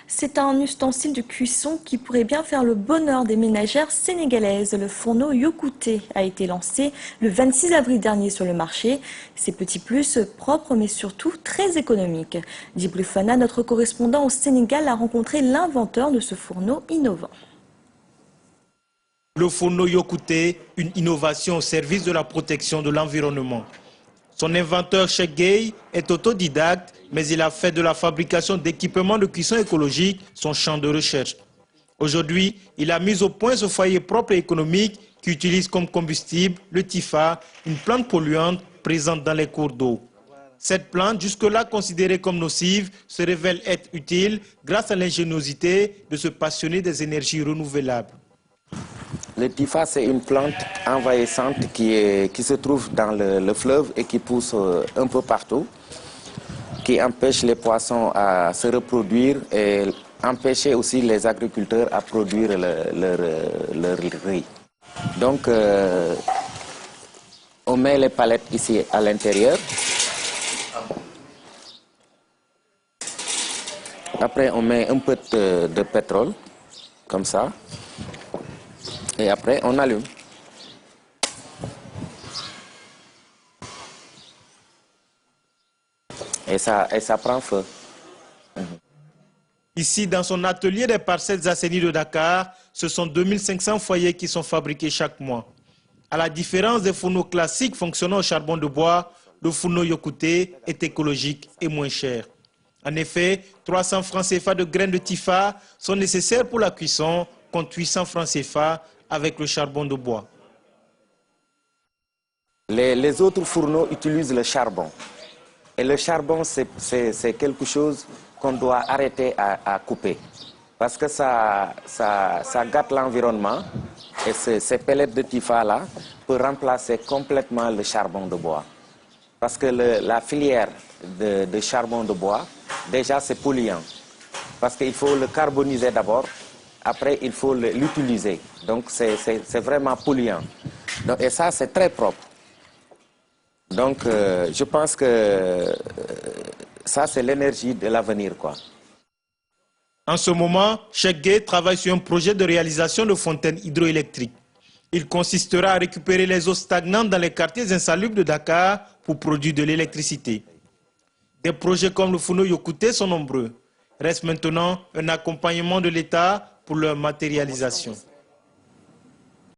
C'est un ustensile de cuisson qui pourrait bien faire le bonheur des ménagères sénégalaises. Le fourneau Yokouté a été lancé le 26 avril dernier sur le marché. Ces petits plus propres mais surtout très économiques. Djibril Fana, notre correspondant au Sénégal, a rencontré l'inventeur de ce fourneau innovant. Le fourneau Yokouté, une innovation au service de la protection de l'environnement. Son inventeur, Cheikh Gueye, est autodidacte, mais il a fait de la fabrication d'équipements de cuisson écologique son champ de recherche. Aujourd'hui, il a mis au point ce foyer propre et économique qui utilise comme combustible le tifa, une plante polluante présente dans les cours d'eau. Cette plante, jusque-là considérée comme nocive, se révèle être utile grâce à l'ingéniosité de ce passionné des énergies renouvelables. Le tifa, c'est une plante envahissante qui se trouve dans le fleuve et qui pousse un peu partout, qui empêche les poissons à se reproduire et empêcher aussi les agriculteurs à produire leur riz. Donc, on met les palettes ici à l'intérieur. Après, on met un peu de pétrole, comme ça. Et après, on allume. Et ça prend feu. Ici, dans son atelier des parcelles assainies de Dakar, ce sont 2500 foyers qui sont fabriqués chaque mois. À la différence des fourneaux classiques fonctionnant au charbon de bois, le fourneau Yokouté est écologique et moins cher. En effet, 300 francs CFA de graines de tifa sont nécessaires pour la cuisson, contre 800 francs CFA avec le charbon de bois. Les autres fourneaux utilisent le charbon. Et le charbon, c'est quelque chose qu'on doit arrêter à couper. Parce que ça gâte l'environnement. Et ces pellets de tifa-là peuvent remplacer complètement le charbon de bois. Parce que la filière de charbon de bois, déjà c'est polluant. Parce qu'il faut le carboniser d'abord. Après, il faut l'utiliser. Donc, c'est vraiment polluant. Donc, et ça, c'est très propre. Donc, je pense que ça, c'est l'énergie de l'avenir, quoi. En ce moment, Cheikh Gueye travaille sur un projet de réalisation de fontaines hydroélectriques. Il consistera à récupérer les eaux stagnantes dans les quartiers insalubres de Dakar pour produire de l'électricité. Des projets comme le fourneau Yokouté sont nombreux. Reste maintenant un accompagnement de l'État pour leur matérialisation.